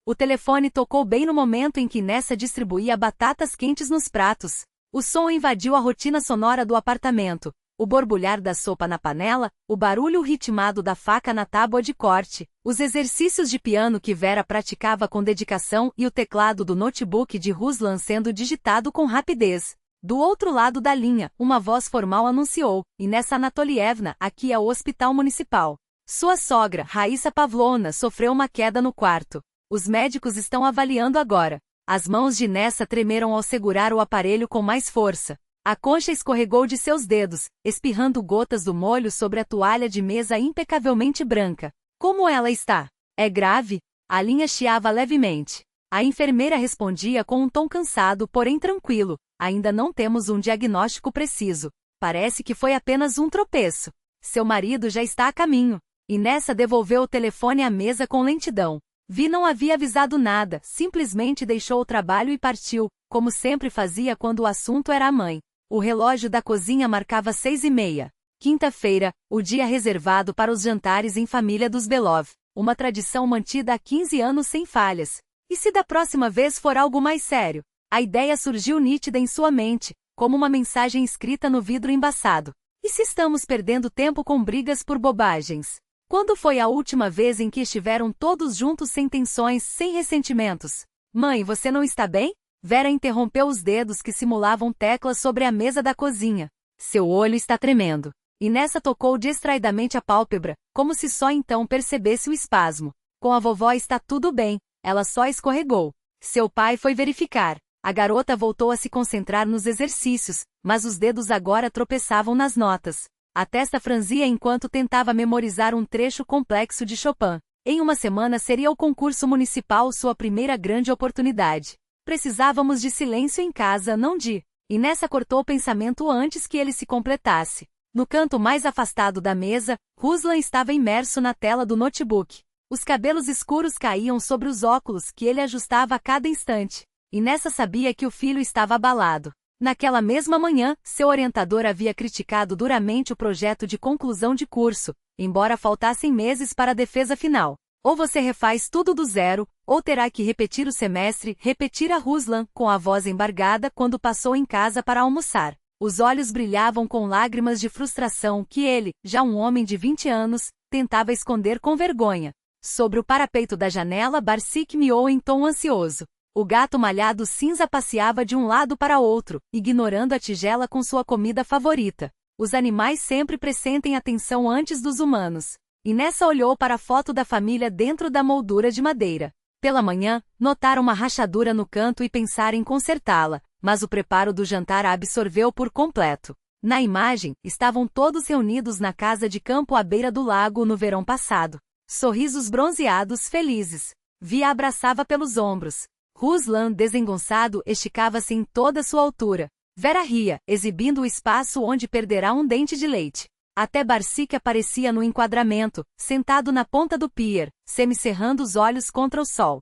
O telefone tocou bem no momento em que Nessa distribuía batatas quentes nos pratos. O som invadiu a rotina sonora do apartamento. O borbulhar da sopa na panela, o barulho ritmado da faca na tábua de corte, os exercícios de piano que Vera praticava com dedicação e o teclado do notebook de Ruslan sendo digitado com rapidez. Do outro lado da linha, uma voz formal anunciou: Inessa Anatolievna, aqui é o Hospital Municipal. Sua sogra, Raíssa Pavlovna, sofreu uma queda no quarto. Os médicos estão avaliando agora. As mãos de Nessa tremeram ao segurar o aparelho com mais força. A concha escorregou de seus dedos, espirrando gotas do molho sobre a toalha de mesa impecavelmente branca. Como ela está? É grave? A linha chiava levemente. A enfermeira respondia com um tom cansado, porém tranquilo. Ainda não temos um diagnóstico preciso. Parece que foi apenas um tropeço. Seu marido já está a caminho. E Nessa devolveu o telefone à mesa com lentidão. Vi não havia avisado nada, simplesmente deixou o trabalho e partiu, como sempre fazia quando o assunto era a mãe. O relógio da cozinha marcava 6h30. Quinta-feira, o dia reservado para os jantares em família dos Belov. Uma tradição mantida há 15 anos sem falhas. E se da próxima vez for algo mais sério? A ideia surgiu nítida em sua mente, como uma mensagem escrita no vidro embaçado. E se estamos perdendo tempo com brigas por bobagens? Quando foi a última vez em que estiveram todos juntos sem tensões, sem ressentimentos? Mãe, você não está bem? Vera interrompeu os dedos que simulavam teclas sobre a mesa da cozinha. Seu olho está tremendo. E Nessa tocou distraidamente a pálpebra, como se só então percebesse o espasmo. Com a vovó está tudo bem, ela só escorregou. Seu pai foi verificar. A garota voltou a se concentrar nos exercícios, mas os dedos agora tropeçavam nas notas. A testa franzia enquanto tentava memorizar um trecho complexo de Chopin. Em uma semana seria o concurso municipal sua primeira grande oportunidade. Precisávamos de silêncio em casa, não de... E Nessa cortou o pensamento antes que ele se completasse. No canto mais afastado da mesa, Ruslan estava imerso na tela do notebook. Os cabelos escuros caíam sobre os óculos que ele ajustava a cada instante. E Nessa sabia que o filho estava abalado. Naquela mesma manhã, seu orientador havia criticado duramente o projeto de conclusão de curso, embora faltassem meses para a defesa final. Ou você refaz tudo do zero, ou terá que repetir o semestre, repetira Ruslan, com a voz embargada quando passou em casa para almoçar. Os olhos brilhavam com lágrimas de frustração que ele, já um homem de 20 anos, tentava esconder com vergonha. Sobre o parapeito da janela, Barsik miou em tom ansioso. O gato malhado cinza passeava de um lado para outro, ignorando a tigela com sua comida favorita. Os animais sempre pressentem atenção antes dos humanos. E Nessa olhou para a foto da família dentro da moldura de madeira. Pela manhã, notaram uma rachadura no canto e pensaram em consertá-la, mas o preparo do jantar a absorveu por completo. Na imagem, estavam todos reunidos na casa de campo à beira do lago no verão passado. Sorrisos bronzeados felizes. Via abraçava pelos ombros. Ruslan, desengonçado, esticava-se em toda sua altura. Vera ria, exibindo o espaço onde perderá um dente de leite. Até Barsik aparecia no enquadramento, sentado na ponta do pier, semicerrando os olhos contra o sol.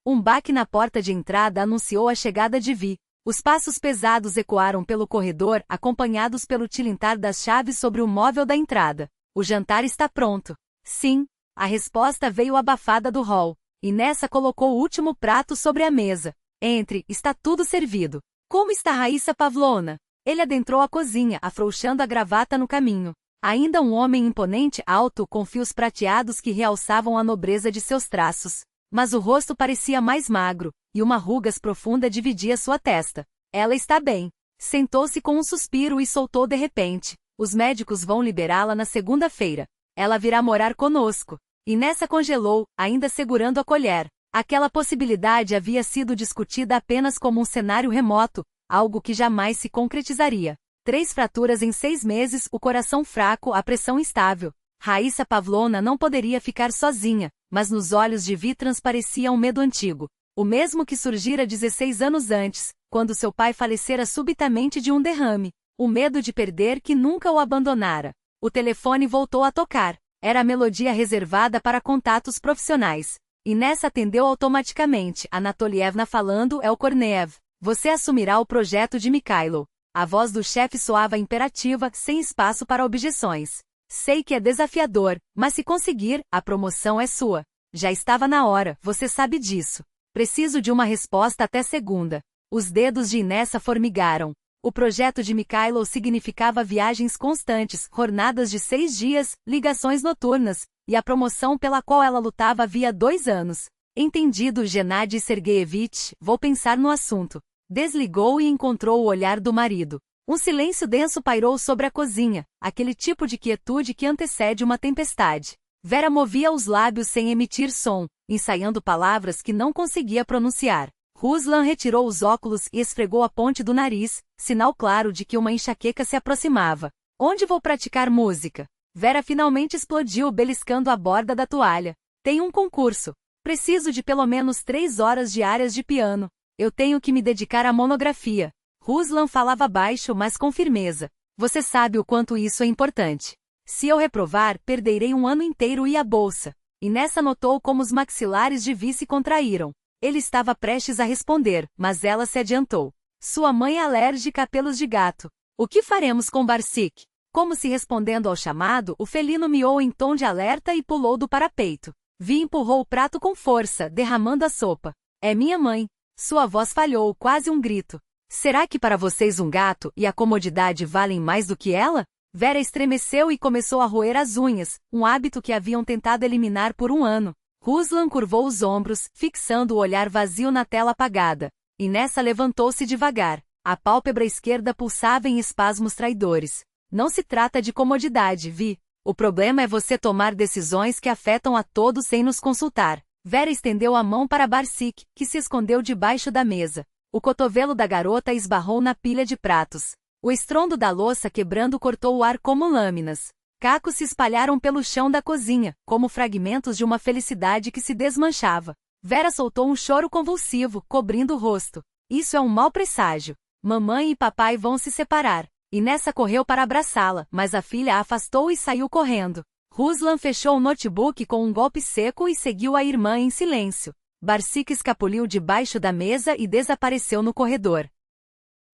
Um baque na porta de entrada anunciou a chegada de Vi. Os passos pesados ecoaram pelo corredor, acompanhados pelo tilintar das chaves sobre o móvel da entrada. O jantar está pronto. Sim. A resposta veio abafada do hall. E Nessa colocou o último prato sobre a mesa. Entre, está tudo servido. Como está Raíssa Pavlovna? Ele adentrou a cozinha, afrouxando a gravata no caminho. Ainda um homem imponente, alto, com fios prateados que realçavam a nobreza de seus traços. Mas o rosto parecia mais magro, e uma rugas profunda dividia sua testa. Ela está bem. Sentou-se com um suspiro e soltou de repente. Os médicos vão liberá-la na segunda-feira. Ela virá morar conosco. E Nessa congelou, ainda segurando a colher. Aquela possibilidade havia sido discutida apenas como um cenário remoto, algo que jamais se concretizaria. 3 fraturas em 6 meses, o coração fraco, a pressão instável. Raíssa Pavlovna não poderia ficar sozinha, mas nos olhos de Vi transparecia um medo antigo. O mesmo que surgira 16 anos antes, quando seu pai falecera subitamente de um derrame. O medo de perder que nunca o abandonara. O telefone voltou a tocar. Era a melodia reservada para contatos profissionais. E Nessa atendeu automaticamente. Anatolievna falando, é o Korneev. Você assumirá o projeto de Mikhailo. A voz do chefe soava imperativa, sem espaço para objeções. Sei que é desafiador, mas se conseguir, a promoção é sua. Já estava na hora, você sabe disso. Preciso de uma resposta até segunda. Os dedos de Inessa formigaram. O projeto de Mikhailo significava viagens constantes, jornadas de 6 dias, ligações noturnas, e a promoção pela qual ela lutava havia 2 anos. Entendido, Gennady Sergeyevich, vou pensar no assunto. Desligou e encontrou o olhar do marido. Um silêncio denso pairou sobre a cozinha, aquele tipo de quietude que antecede uma tempestade. Vera movia os lábios sem emitir som, ensaiando palavras que não conseguia pronunciar. Ruslan retirou os óculos e esfregou a ponte do nariz, sinal claro de que uma enxaqueca se aproximava. Onde vou praticar música? Vera finalmente explodiu beliscando a borda da toalha. Tem um concurso. Preciso de pelo menos 3 horas diárias de piano. Eu tenho que me dedicar à monografia. Ruslan falava baixo, mas com firmeza. Você sabe o quanto isso é importante. Se eu reprovar, perderei um ano inteiro e a bolsa. Inessa notou como os maxilares de Vi se contraíram. Ele estava prestes a responder, mas ela se adiantou. Sua mãe é alérgica a pelos de gato. O que faremos com Barsik? Como se respondendo ao chamado, o felino miou em tom de alerta e pulou do parapeito. Vi empurrou o prato com força, derramando a sopa. É minha mãe. Sua voz falhou, quase um grito. Será que para vocês um gato e a comodidade valem mais do que ela? Vera estremeceu e começou a roer as unhas, um hábito que haviam tentado eliminar por 1 ano. Ruslan curvou os ombros, fixando o olhar vazio na tela apagada. Inessa levantou-se devagar. A pálpebra esquerda pulsava em espasmos traidores. Não se trata de comodidade, Vi. O problema é você tomar decisões que afetam a todos sem nos consultar. Vera estendeu a mão para Barsik, que se escondeu debaixo da mesa. O cotovelo da garota esbarrou na pilha de pratos. O estrondo da louça quebrando cortou o ar como lâminas. Cacos se espalharam pelo chão da cozinha, como fragmentos de uma felicidade que se desmanchava. Vera soltou um choro convulsivo, cobrindo o rosto. Isso é um mau presságio. Mamãe e papai vão se separar. Inessa correu para abraçá-la, mas a filha a afastou e saiu correndo. Ruslan fechou o notebook com um golpe seco e seguiu a irmã em silêncio. Barsik escapuliu debaixo da mesa e desapareceu no corredor.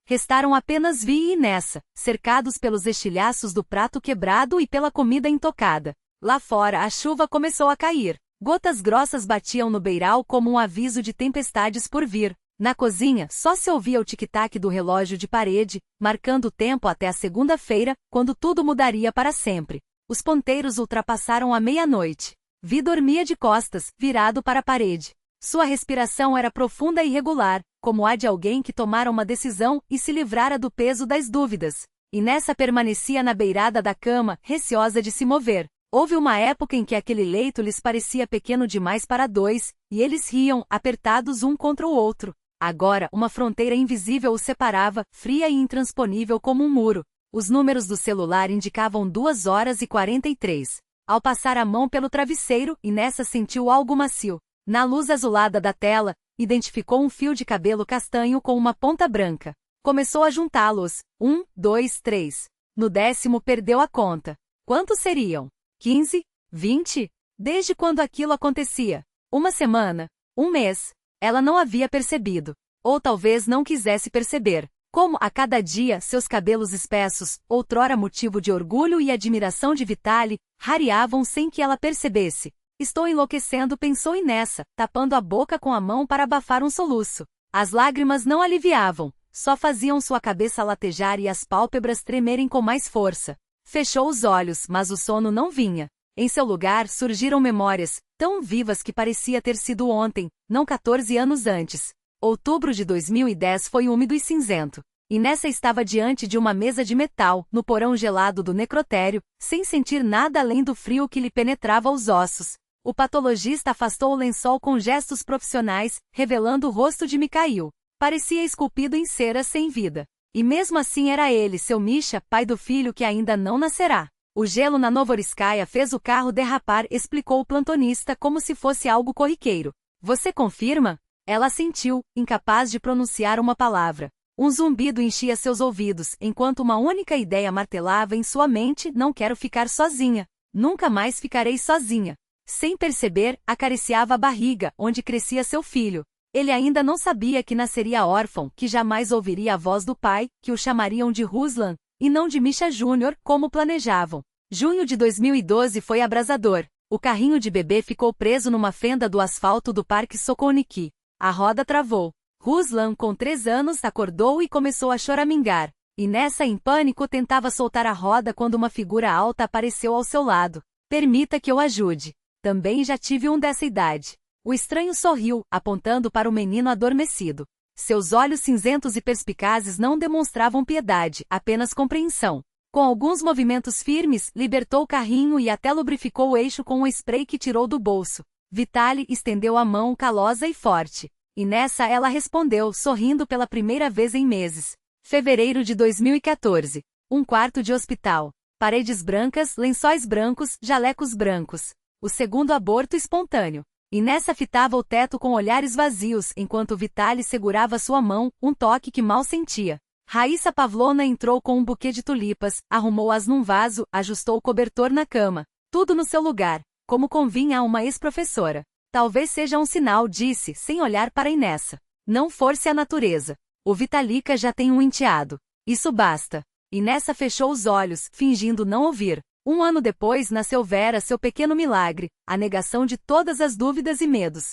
Restaram apenas Vi e Inessa, cercados pelos estilhaços do prato quebrado e pela comida intocada. Lá fora a chuva começou a cair. Gotas grossas batiam no beiral como um aviso de tempestades por vir. Na cozinha, só se ouvia o tic-tac do relógio de parede, marcando o tempo até a segunda-feira, quando tudo mudaria para sempre. Os ponteiros ultrapassaram a meia-noite. Vi dormia de costas, virado para a parede. Sua respiração era profunda e regular, como a de alguém que tomara uma decisão e se livrara do peso das dúvidas. Inessa permanecia na beirada da cama, receosa de se mover. Houve uma época em que aquele leito lhes parecia pequeno demais para 2, e eles riam, apertados um contra o outro. Agora, uma fronteira invisível os separava, fria e intransponível como um muro. Os números do celular indicavam 2 horas e 43. Ao passar a mão pelo travesseiro, Inessa sentiu algo macio. Na luz azulada da tela, identificou um fio de cabelo castanho com uma ponta branca. Começou a juntá-los. 1, 2, 3. No 10º perdeu a conta. Quantos seriam? 15? 20? Desde quando aquilo acontecia? 1 semana? 1 mês? Ela não havia percebido. Ou talvez não quisesse perceber. Como, a cada dia, seus cabelos espessos, outrora motivo de orgulho e admiração de Vitali, rareavam sem que ela percebesse. Estou enlouquecendo, pensou Inessa, tapando a boca com a mão para abafar um soluço. As lágrimas não aliviavam, só faziam sua cabeça latejar e as pálpebras tremerem com mais força. Fechou os olhos, mas o sono não vinha. Em seu lugar surgiram memórias, tão vivas que parecia ter sido ontem, não 14 anos antes. Outubro de 2010 foi úmido e cinzento. Inessa estava diante de uma mesa de metal, no porão gelado do necrotério, sem sentir nada além do frio que lhe penetrava os ossos. O patologista afastou o lençol com gestos profissionais, revelando o rosto de Mikhail. Parecia esculpido em cera sem vida. E mesmo assim era ele, seu Misha, pai do filho que ainda não nascerá. O gelo na Novorskaya fez o carro derrapar, explicou o plantonista como se fosse algo corriqueiro. Você confirma? Ela assentiu, incapaz de pronunciar uma palavra. Um zumbido enchia seus ouvidos, enquanto uma única ideia martelava em sua mente: não quero ficar sozinha. Nunca mais ficarei sozinha. Sem perceber, acariciava a barriga, onde crescia seu filho. Ele ainda não sabia que nasceria órfão, que jamais ouviria a voz do pai, que o chamariam de Ruslan, e não de Misha Júnior, como planejavam. Junho de 2012 foi abrasador. O carrinho de bebê ficou preso numa fenda do asfalto do Parque Sokolniki. A roda travou. Ruslan, com 3 anos, acordou e começou a choramingar. E nessa, em pânico, tentava soltar a roda quando uma figura alta apareceu ao seu lado. Permita que eu ajude. Também já tive um dessa idade. O estranho sorriu, apontando para o menino adormecido. Seus olhos cinzentos e perspicazes não demonstravam piedade, apenas compreensão. Com alguns movimentos firmes, libertou o carrinho e até lubrificou o eixo com um spray que tirou do bolso. Vitali estendeu a mão calosa e forte. E nessa ela respondeu, sorrindo pela primeira vez em meses. Fevereiro de 2014. Um quarto de hospital. Paredes brancas, lençóis brancos, jalecos brancos. O segundo aborto espontâneo. E nessa fitava o teto com olhares vazios, enquanto Vitali segurava sua mão, um toque que mal sentia. Raíssa Pavlovna entrou com um buquê de tulipas, arrumou-as num vaso, ajustou o cobertor na cama. Tudo no seu lugar, como convinha a uma ex-professora. Talvez seja um sinal, disse, sem olhar para Inessa. Não force a natureza. O Vitalika já tem um enteado. Isso basta. Inessa fechou os olhos, fingindo não ouvir. 1 ano depois nasceu Vera, seu pequeno milagre, a negação de todas as dúvidas e medos.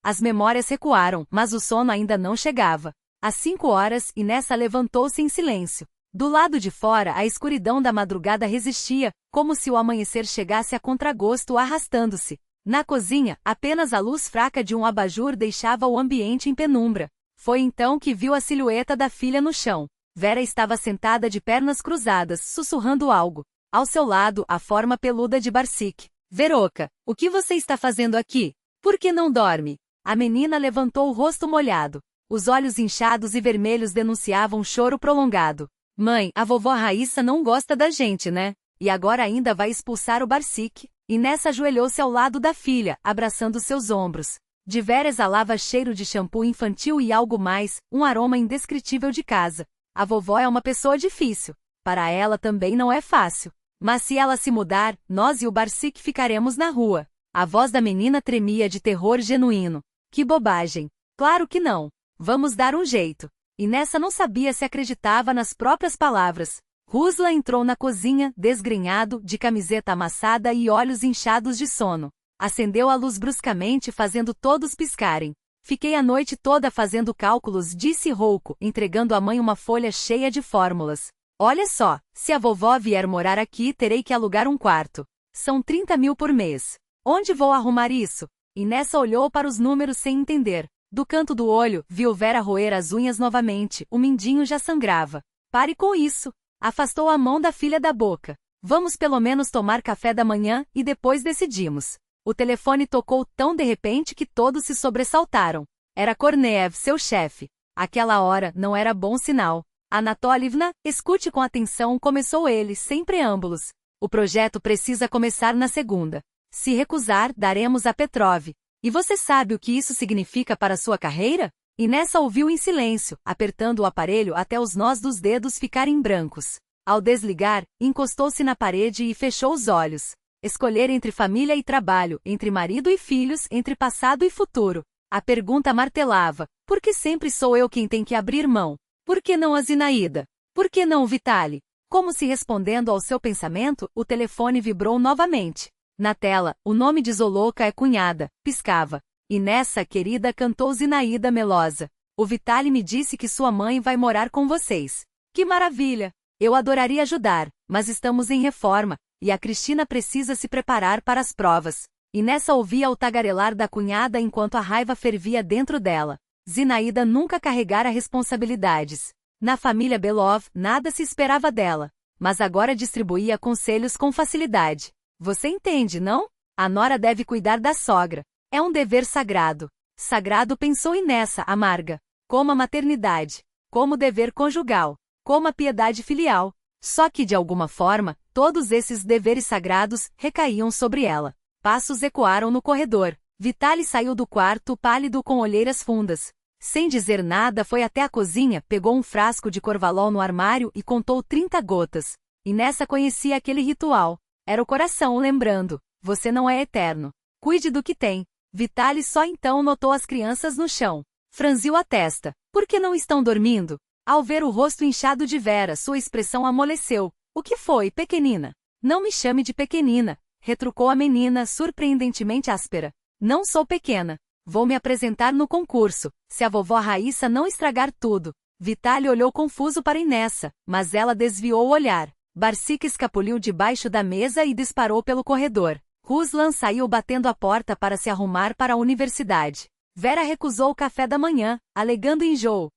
As memórias recuaram, mas o sono ainda não chegava. Às 5 horas, Inessa levantou-se em silêncio. Do lado de fora, a escuridão da madrugada resistia, como se o amanhecer chegasse a contragosto arrastando-se. Na cozinha, apenas a luz fraca de um abajur deixava o ambiente em penumbra. Foi então que viu a silhueta da filha no chão. Vera estava sentada de pernas cruzadas, sussurrando algo. Ao seu lado, a forma peluda de Barsik. Veroka, o que você está fazendo aqui? Por que não dorme? A menina levantou o rosto molhado. Os olhos inchados e vermelhos denunciavam choro prolongado. Mãe, a vovó Raíssa não gosta da gente, né? E agora ainda vai expulsar o Barsik? Inessa ajoelhou-se ao lado da filha, abraçando seus ombros. De Vera exalava cheiro de shampoo infantil e algo mais, um aroma indescritível de casa. A vovó é uma pessoa difícil. Para ela também não é fácil. Mas se ela se mudar, nós e o Barsik ficaremos na rua. A voz da menina tremia de terror genuíno. Que bobagem. Claro que não. Vamos dar um jeito. Inessa não sabia se acreditava nas próprias palavras. Ruslan entrou na cozinha, desgrenhado, de camiseta amassada e olhos inchados de sono. Acendeu a luz bruscamente, fazendo todos piscarem. Fiquei a noite toda fazendo cálculos, disse rouco, entregando à mãe uma folha cheia de fórmulas. Olha só, se a vovó vier morar aqui, terei que alugar um quarto. São 30 mil por mês. Onde vou arrumar isso? Inessa olhou para os números sem entender. Do canto do olho, viu Vera roer as unhas novamente, o mindinho já sangrava. Pare com isso. Afastou a mão da filha da boca. Vamos pelo menos tomar café da manhã, e depois decidimos. O telefone tocou tão de repente que todos se sobressaltaram. Era Korneev, seu chefe. Aquela hora não era bom sinal. Anatolievna, escute com atenção, começou ele, sem preâmbulos. O projeto precisa começar na segunda. Se recusar, daremos a Petrov. E você sabe o que isso significa para sua carreira? Inessa ouviu em silêncio, apertando o aparelho até os nós dos dedos ficarem brancos. Ao desligar, encostou-se na parede e fechou os olhos. Escolher entre família e trabalho, entre marido e filhos, entre passado e futuro. A pergunta martelava: por que sempre sou eu quem tem que abrir mão? Por que não a Zinaída? Por que não o Vitali? Como se respondendo ao seu pensamento, o telefone vibrou novamente. Na tela, o nome de Zoloka é cunhada, piscava. E nessa, querida, cantou Zinaída melosa. O Vitali me disse que sua mãe vai morar com vocês. Que maravilha! Eu adoraria ajudar, mas estamos em reforma, e a Cristina precisa se preparar para as provas. E nessa ouvia o tagarelar da cunhada enquanto a raiva fervia dentro dela. Zinaída nunca carregara responsabilidades. Na família Belov, nada se esperava dela. Mas agora distribuía conselhos com facilidade. Você entende, não? A nora deve cuidar da sogra. É um dever sagrado. Sagrado, pensou Inessa, amarga. Como a maternidade. Como o dever conjugal. Como a piedade filial. Só que, de alguma forma, todos esses deveres sagrados recaíam sobre ela. Passos ecoaram no corredor. Vitali saiu do quarto, pálido com olheiras fundas. Sem dizer nada, foi até a cozinha, pegou um frasco de Corvalol no armário e contou 30 gotas. Inessa conhecia aquele ritual. Era o coração lembrando. Você não é eterno. Cuide do que tem. Vitali só então notou as crianças no chão. Franziu a testa. Por que não estão dormindo? Ao ver o rosto inchado de Vera, sua expressão amoleceu. O que foi, pequenina? Não me chame de pequenina. retrucou a menina, surpreendentemente áspera. Não sou pequena. Vou me apresentar no concurso, se a vovó Raíssa não estragar tudo. Vitali olhou confuso para Inessa, mas ela desviou o olhar. Barsic escapuliu debaixo da mesa e disparou pelo corredor. Ruslan saiu batendo a porta para se arrumar para a universidade. Vera recusou o café da manhã, alegando enjoo.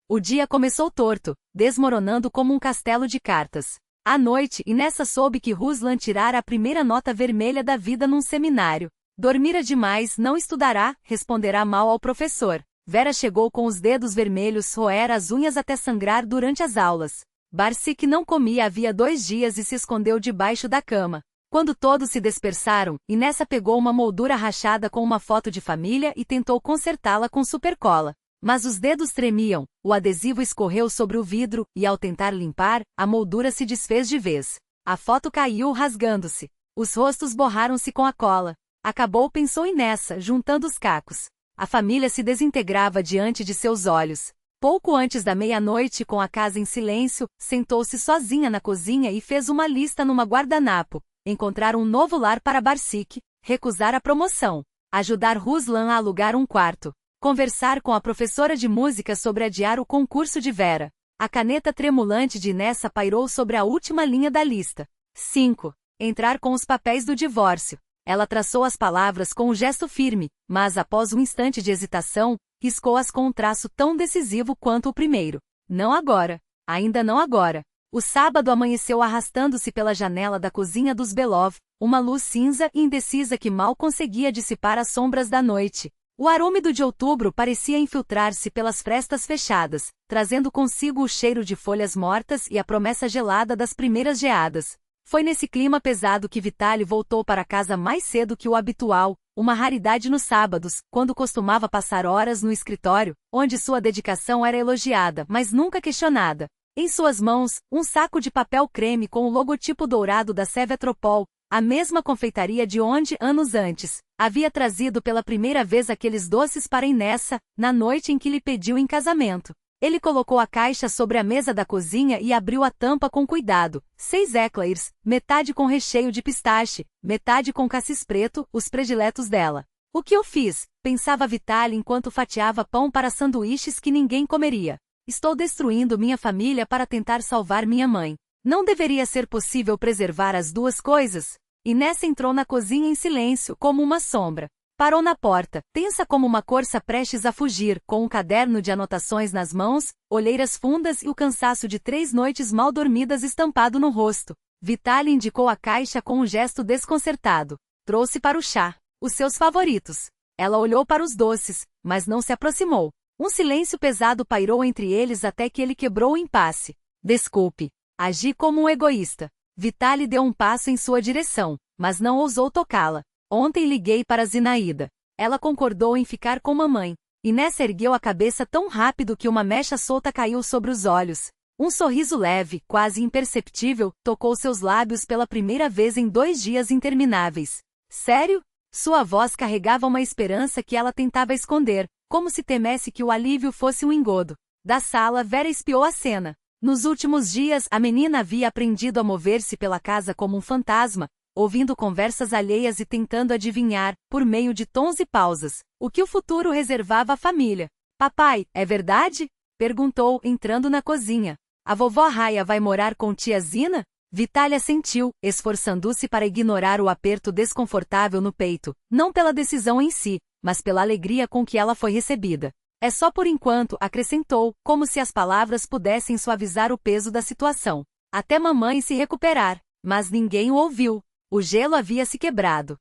O dia começou torto, desmoronando como um castelo de cartas. À noite, Inessa soube que Ruslan tirara a primeira nota vermelha da vida num seminário. Dormira demais, não estudará, responderá mal ao professor. Vera chegou com os dedos vermelhos, roer as unhas até sangrar durante as aulas. Barsic não comia havia 2 dias e se escondeu debaixo da cama. Quando todos se dispersaram, Inessa pegou uma moldura rachada com uma foto de família e tentou consertá-la com supercola. Mas os dedos tremiam, o adesivo escorreu sobre o vidro, e ao tentar limpar, a moldura se desfez de vez. A foto caiu rasgando-se. Os rostos borraram-se com a cola. Acabou, pensou Inessa, juntando os cacos. A família se desintegrava diante de seus olhos. Pouco antes da meia-noite, com a casa em silêncio, sentou-se sozinha na cozinha e fez uma lista numa guardanapo. Encontrar um novo lar para Barsic, recusar a promoção, ajudar Ruslan a alugar um quarto, conversar com a professora de música sobre adiar o concurso de Vera. A caneta tremulante de Inessa pairou sobre a última linha da lista. 5. Entrar com os papéis do divórcio. Ela traçou as palavras com um gesto firme, mas após um instante de hesitação, riscou-as com um traço tão decisivo quanto o primeiro. Não agora. Ainda não agora. O sábado amanheceu arrastando-se pela janela da cozinha dos Belov, uma luz cinza e indecisa que mal conseguia dissipar as sombras da noite. O ar úmido de outubro parecia infiltrar-se pelas frestas fechadas, trazendo consigo o cheiro de folhas mortas e a promessa gelada das primeiras geadas. Foi nesse clima pesado que Vitali voltou para casa mais cedo que o habitual, uma raridade nos sábados, quando costumava passar horas no escritório, onde sua dedicação era elogiada, mas nunca questionada. Em suas mãos, um saco de papel creme com o logotipo dourado da Sevetropol, a mesma confeitaria de onde, anos antes, havia trazido pela primeira vez aqueles doces para Inessa, na noite em que lhe pediu em casamento. Ele colocou a caixa sobre a mesa da cozinha e abriu a tampa com cuidado. 6 éclairs, metade com recheio de pistache, metade com cassis preto, os prediletos dela. O que eu fiz? Pensava Vitali enquanto fatiava pão para sanduíches que ninguém comeria. Estou destruindo minha família para tentar salvar minha mãe. Não deveria ser possível preservar as duas coisas? Inessa entrou na cozinha em silêncio, como uma sombra. Parou na porta, tensa como uma corça prestes a fugir, com um caderno de anotações nas mãos, olheiras fundas e o cansaço de 3 noites mal dormidas estampado no rosto. Vitali indicou a caixa com um gesto desconcertado. Trouxe para o chá. Os seus favoritos. Ela olhou para os doces, mas não se aproximou. Um silêncio pesado pairou entre eles até que ele quebrou o impasse. Desculpe. Agi como um egoísta. Vitali deu um passo em sua direção, mas não ousou tocá-la. Ontem liguei para Zinaída. Ela concordou em ficar com mamãe. Inessa ergueu a cabeça tão rápido que uma mecha solta caiu sobre os olhos. Um sorriso leve, quase imperceptível, tocou seus lábios pela primeira vez em 2 dias intermináveis. Sério? Sua voz carregava uma esperança que ela tentava esconder, como se temesse que o alívio fosse um engodo. Da sala, Vera espiou a cena. Nos últimos dias, a menina havia aprendido a mover-se pela casa como um fantasma, ouvindo conversas alheias e tentando adivinhar, por meio de tons e pausas, o que o futuro reservava à família. Papai, é verdade? Perguntou, entrando na cozinha. A vovó Raia vai morar com tia Zina? Vitali assentiu, esforçando-se para ignorar o aperto desconfortável no peito, não pela decisão em si, mas pela alegria com que ela foi recebida. É só por enquanto, acrescentou, como se as palavras pudessem suavizar o peso da situação. Até mamãe se recuperar. Mas ninguém o ouviu. O gelo havia se quebrado.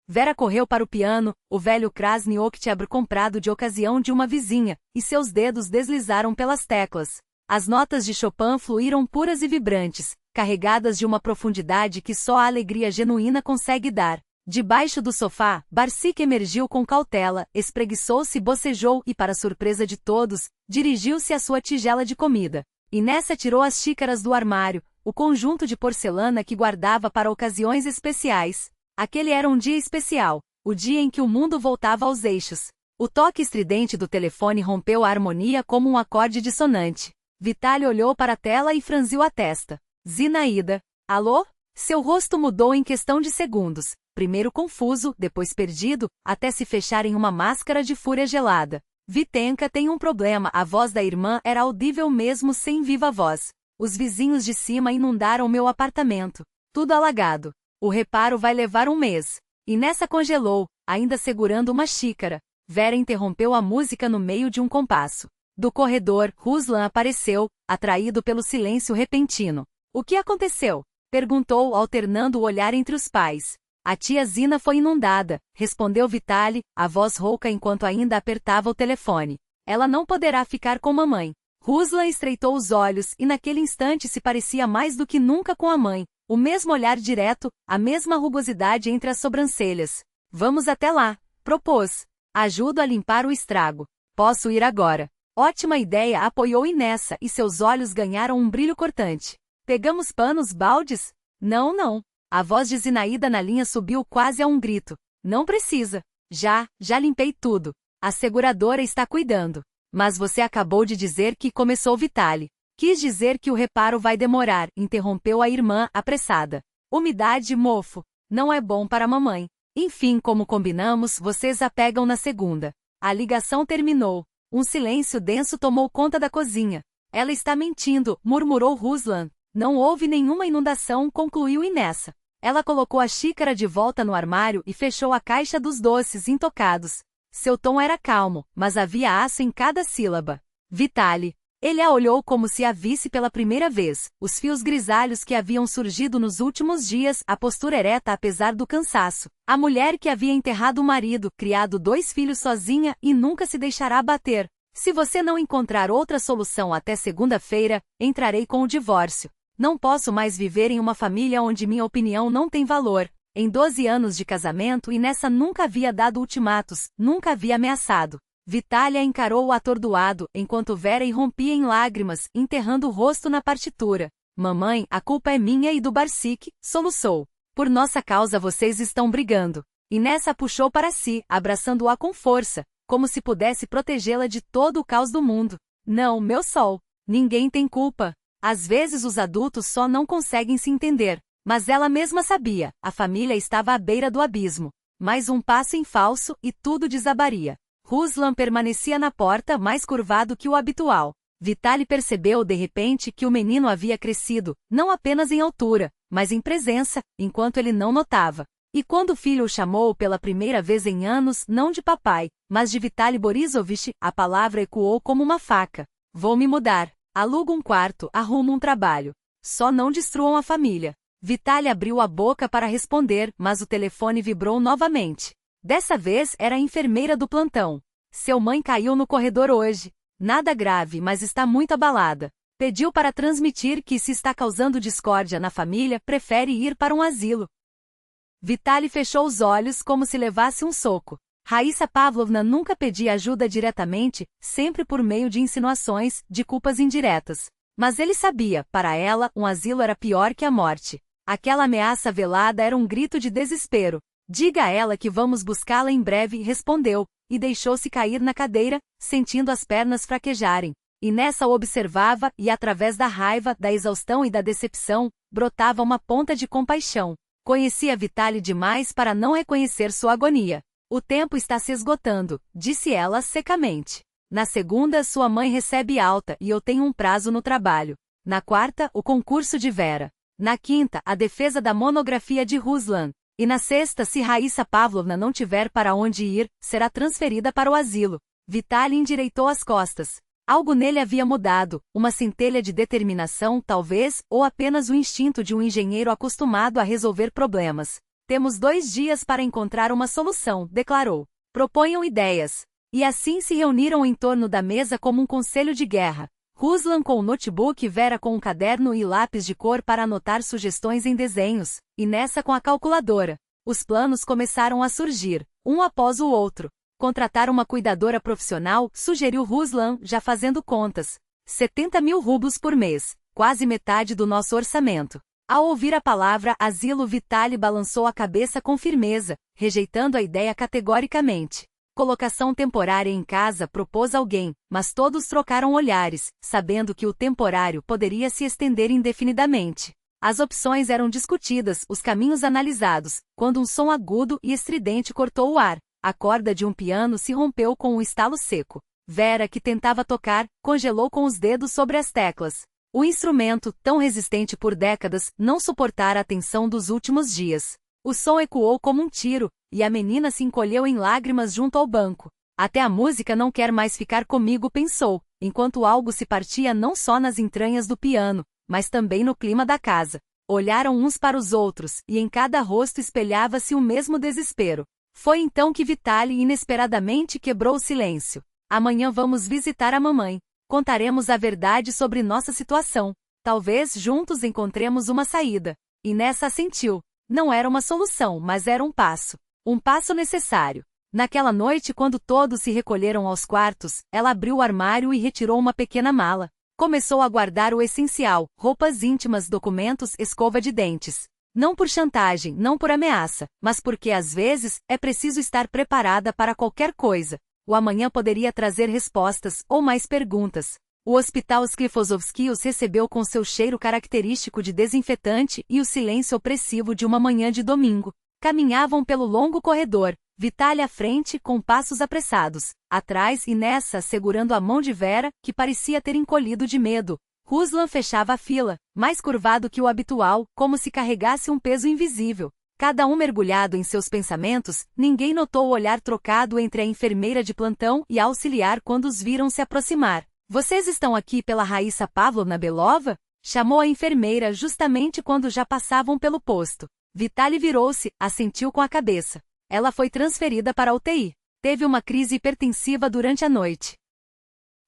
Vera correu para o piano, o velho Krasny Oktyabr comprado de ocasião de uma vizinha, e seus dedos deslizaram pelas teclas. As notas de Chopin fluíram puras e vibrantes, carregadas de uma profundidade que só a alegria genuína consegue dar. Debaixo do sofá, Barsic emergiu com cautela, espreguiçou-se, bocejou e, para surpresa de todos, dirigiu-se à sua tigela de comida. Inessa tirou as xícaras do armário, o conjunto de porcelana que guardava para ocasiões especiais. Aquele era um dia especial, o dia em que o mundo voltava aos eixos. O toque estridente do telefone rompeu a harmonia como um acorde dissonante. Vitali olhou para a tela e franziu a testa. Zinaída. Alô? Seu rosto mudou em questão de segundos, primeiro confuso, depois perdido, até se fechar em uma máscara de fúria gelada. Vitenka tem um problema. A voz da irmã era audível mesmo sem viva voz. Os vizinhos de cima inundaram meu apartamento. Tudo alagado. O reparo vai levar um mês. E nessa congelou, ainda segurando uma xícara. Vera interrompeu a música no meio de um compasso. Do corredor, Ruslan apareceu, atraído pelo silêncio repentino. O que aconteceu? Perguntou, alternando o olhar entre os pais. A tia Zina foi inundada, respondeu Vitali, a voz rouca enquanto ainda apertava o telefone. Ela não poderá ficar com mamãe. Ruslan estreitou os olhos e naquele instante se parecia mais do que nunca com a mãe. O mesmo olhar direto, a mesma rugosidade entre as sobrancelhas. Vamos até lá, propôs. Ajudo a limpar o estrago. Posso ir agora. Ótima ideia, apoiou Inessa e seus olhos ganharam um brilho cortante. Pegamos panos, baldes? Não. A voz de Zinaída na linha subiu quase a um grito. Não precisa. Já limpei tudo. A seguradora está cuidando. Mas você acabou de dizer que começou Vitali. Quis dizer que o reparo vai demorar, interrompeu a irmã, apressada. Umidade, mofo. Não é bom para a mamãe. Enfim, como combinamos, vocês a pegam na segunda. A ligação terminou. Um silêncio denso tomou conta da cozinha. Ela está mentindo, murmurou Ruslan. Não houve nenhuma inundação, concluiu Inessa. Ela colocou a xícara de volta no armário e fechou a caixa dos doces intocados. Seu tom era calmo, mas havia aço em cada sílaba. Vitali. Ele a olhou como se a visse pela primeira vez, os fios grisalhos que haviam surgido nos últimos dias, a postura ereta apesar do cansaço. A mulher que havia enterrado o marido, criado 2 filhos sozinha e nunca se deixará bater. Se você não encontrar outra solução até segunda-feira, entrarei com o divórcio. Não posso mais viver em uma família onde minha opinião não tem valor. Em 12 anos de casamento Inessa nunca havia dado ultimatos, nunca havia ameaçado. Vitália encarou o atordoado, enquanto Vera irrompia em lágrimas, enterrando o rosto na partitura. Mamãe, a culpa é minha e do Barsik, soluçou. Por nossa causa vocês estão brigando. Inessa a puxou para si, abraçando-a com força, como se pudesse protegê-la de todo o caos do mundo. Não, meu sol. Ninguém tem culpa. Às vezes os adultos só não conseguem se entender. Mas ela mesma sabia, a família estava à beira do abismo. Mais um passo em falso e tudo desabaria. Ruslan permanecia na porta mais curvado que o habitual. Vitali percebeu de repente que o menino havia crescido, não apenas em altura, mas em presença, enquanto ele não notava. E quando o filho o chamou pela primeira vez em anos, não de papai, mas de Vitali Borisovich, a palavra ecoou como uma faca. Vou me mudar. Alugo um quarto, arrumo um trabalho. Só não destruam a família. Vitali abriu a boca para responder, mas o telefone vibrou novamente. Dessa vez era a enfermeira do plantão. Seu mãe caiu no corredor hoje. Nada grave, mas está muito abalada. Pediu para transmitir que se está causando discórdia na família, prefere ir para um asilo. Vitali fechou os olhos como se levasse um soco. Raíssa Pavlovna nunca pedia ajuda diretamente, sempre por meio de insinuações, de culpas indiretas. Mas ele sabia, para ela, um asilo era pior que a morte. Aquela ameaça velada era um grito de desespero. Diga a ela que vamos buscá-la em breve, respondeu, e deixou-se cair na cadeira, sentindo as pernas fraquejarem. Inessa o observava e através da raiva, da exaustão e da decepção, brotava uma ponta de compaixão. Conhecia Vitali demais para não reconhecer sua agonia. O tempo está se esgotando, disse ela secamente. Na segunda, sua mãe recebe alta e eu tenho um prazo no trabalho. Na quarta, o concurso de Vera. Na quinta, a defesa da monografia de Ruslan. E na sexta, se Raíssa Pavlovna não tiver para onde ir, será transferida para o asilo. Vitali endireitou as costas. Algo nele havia mudado, uma centelha de determinação, talvez, ou apenas o instinto de um engenheiro acostumado a resolver problemas. Temos 2 dias para encontrar uma solução, declarou. Proponham ideias. E assim se reuniram em torno da mesa como um conselho de guerra. Ruslan com o notebook, Vera com um caderno e lápis de cor para anotar sugestões em desenhos, e Inessa com a calculadora. Os planos começaram a surgir, um após o outro. Contratar uma cuidadora profissional, sugeriu Ruslan, já fazendo contas. 70.000 rublos por mês, quase metade do nosso orçamento. Ao ouvir a palavra asilo, Vitali balançou a cabeça com firmeza, rejeitando a ideia categoricamente. Colocação temporária em casa, propôs alguém, mas todos trocaram olhares, sabendo que o temporário poderia se estender indefinidamente. As opções eram discutidas, os caminhos analisados, quando um som agudo e estridente cortou o ar. A corda de um piano se rompeu com um estalo seco. Vera, que tentava tocar, congelou com os dedos sobre as teclas. O instrumento, tão resistente por décadas, não suportara a tensão dos últimos dias. O som ecoou como um tiro, e a menina se encolheu em lágrimas junto ao banco. Até a música não quer mais ficar comigo, pensou, enquanto algo se partia não só nas entranhas do piano, mas também no clima da casa. Olharam uns para os outros, e em cada rosto espelhava-se o mesmo desespero. Foi então que Vitaly inesperadamente quebrou o silêncio. Amanhã vamos visitar a mamãe. Contaremos a verdade sobre nossa situação. Talvez juntos encontremos uma saída. E nessa assentiu. Não era uma solução, mas era um passo. Um passo necessário. Naquela noite, quando todos se recolheram aos quartos, ela abriu o armário e retirou uma pequena mala. Começou a guardar o essencial, roupas íntimas, documentos, escova de dentes. Não por chantagem, não por ameaça, mas porque às vezes é preciso estar preparada para qualquer coisa. O amanhã poderia trazer respostas ou mais perguntas. O hospital Sklifosovsky os recebeu com seu cheiro característico de desinfetante e o silêncio opressivo de uma manhã de domingo. Caminhavam pelo longo corredor, Vitaly à frente com passos apressados, atrás e nessa segurando a mão de Vera, que parecia ter encolhido de medo. Ruslan fechava a fila, mais curvado que o habitual, como se carregasse um peso invisível. Cada um mergulhado em seus pensamentos, ninguém notou o olhar trocado entre a enfermeira de plantão e a auxiliar quando os viram se aproximar. Vocês estão aqui pela Raíssa Pavlovna Belova? Chamou a enfermeira justamente quando já passavam pelo posto. Vitaly virou-se, assentiu com a cabeça. Ela foi transferida para a UTI. Teve uma crise hipertensiva durante a noite.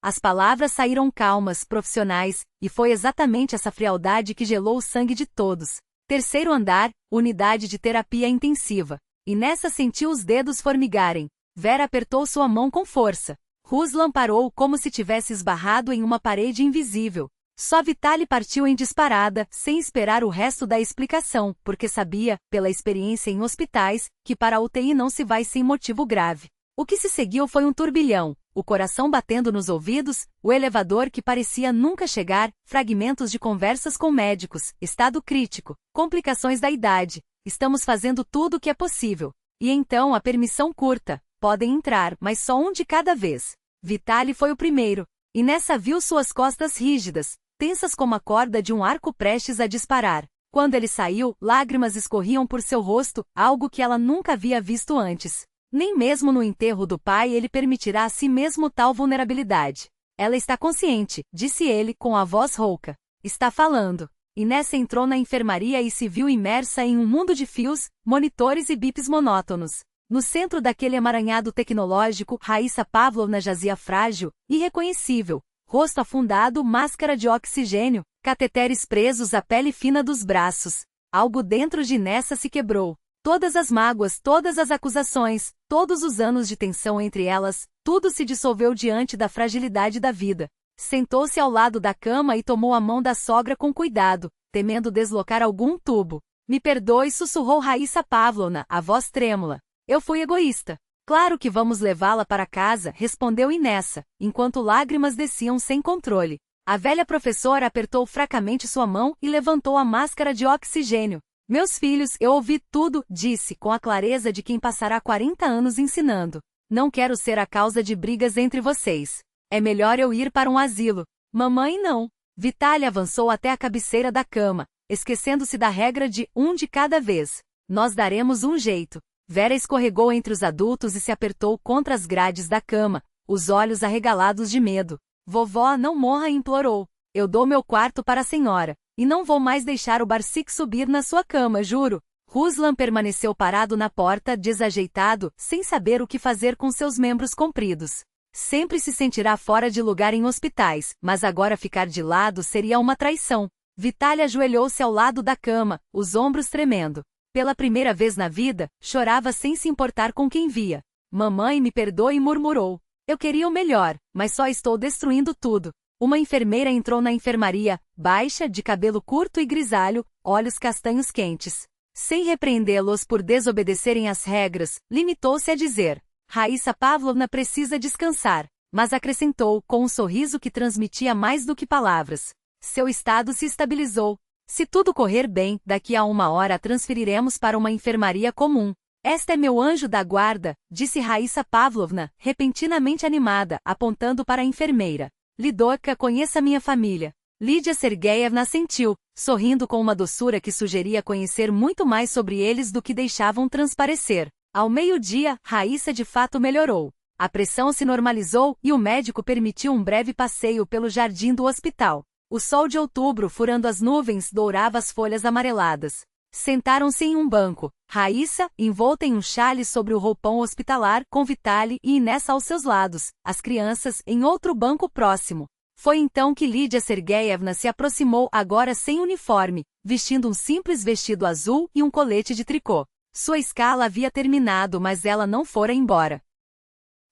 As palavras saíram calmas, profissionais, e foi exatamente essa frialdade que gelou o sangue de todos. Terceiro andar, unidade de terapia intensiva. E nessa sentiu os dedos formigarem. Vera apertou sua mão com força. Ruslan parou como se tivesse esbarrado em uma parede invisível. Só Vitaly partiu em disparada, sem esperar o resto da explicação, porque sabia, pela experiência em hospitais, que para a UTI não se vai sem motivo grave. O que se seguiu foi um turbilhão, o coração batendo nos ouvidos, o elevador que parecia nunca chegar, fragmentos de conversas com médicos, estado crítico, complicações da idade, estamos fazendo tudo o que é possível. E então a permissão curta, podem entrar, mas só um de cada vez. Vitaly foi o primeiro, e nessa viu suas costas rígidas, tensas como a corda de um arco prestes a disparar. Quando ele saiu, lágrimas escorriam por seu rosto, algo que ela nunca havia visto antes. Nem mesmo no enterro do pai ele permitirá a si mesmo tal vulnerabilidade. Ela está consciente, disse ele com a voz rouca. Está falando. E nessa entrou na enfermaria e se viu imersa em um mundo de fios, monitores e bips monótonos. No centro daquele emaranhado tecnológico, Raíssa Pavlovna jazia frágil, irreconhecível, rosto afundado, máscara de oxigênio, cateteres presos à pele fina dos braços. Algo dentro de Nessa se quebrou. Todas as mágoas, todas as acusações, todos os anos de tensão entre elas, tudo se dissolveu diante da fragilidade da vida. Sentou-se ao lado da cama e tomou a mão da sogra com cuidado, temendo deslocar algum tubo. Me perdoe, sussurrou Raíssa Pavlovna, a voz trêmula. Eu fui egoísta. Claro que vamos levá-la para casa, respondeu Inessa, enquanto lágrimas desciam sem controle. A velha professora apertou fracamente sua mão e levantou a máscara de oxigênio. Meus filhos, eu ouvi tudo, disse com a clareza de quem passará 40 anos ensinando. Não quero ser a causa de brigas entre vocês. É melhor eu ir para um asilo. Mamãe não. Vitaly avançou até a cabeceira da cama, esquecendo-se da regra de um de cada vez. Nós daremos um jeito. Vera escorregou entre os adultos e se apertou contra as grades da cama, os olhos arregalados de medo. Vovó, não morra, implorou. Eu dou meu quarto para a senhora. E não vou mais deixar o Barsik subir na sua cama, juro. Ruslan permaneceu parado na porta, desajeitado, sem saber o que fazer com seus membros compridos. Sempre se sentirá fora de lugar em hospitais, mas agora ficar de lado seria uma traição. Vitaly ajoelhou-se ao lado da cama, os ombros tremendo. Pela primeira vez na vida, chorava sem se importar com quem via. Mamãe, me perdoe, murmurou. Eu queria o melhor, mas só estou destruindo tudo. Uma enfermeira entrou na enfermaria, baixa, de cabelo curto e grisalho, olhos castanhos quentes. Sem repreendê-los por desobedecerem às regras, limitou-se a dizer: Raíssa Pavlovna precisa descansar, mas acrescentou, com um sorriso que transmitia mais do que palavras. Seu estado se estabilizou. Se tudo correr bem, daqui a 1 hora a transferiremos para uma enfermaria comum. Esta é meu anjo da guarda, disse Raíssa Pavlovna, repentinamente animada, apontando para a enfermeira. Lidoka, conheça minha família. Lídia Sergueyevna assentiu, sorrindo com uma doçura que sugeria conhecer muito mais sobre eles do que deixavam transparecer. Ao meio-dia, Raíssa de fato melhorou. A pressão se normalizou e o médico permitiu um breve passeio pelo jardim do hospital. O sol de outubro, furando as nuvens, dourava as folhas amareladas. Sentaram-se em um banco, Raíssa, envolta em um xale sobre o roupão hospitalar, com Vitali e Inés aos seus lados, as crianças, em outro banco próximo. Foi então que Lídia Sergueyevna se aproximou, agora sem uniforme, vestindo um simples vestido azul e um colete de tricô. Sua escala havia terminado, mas ela não fora embora.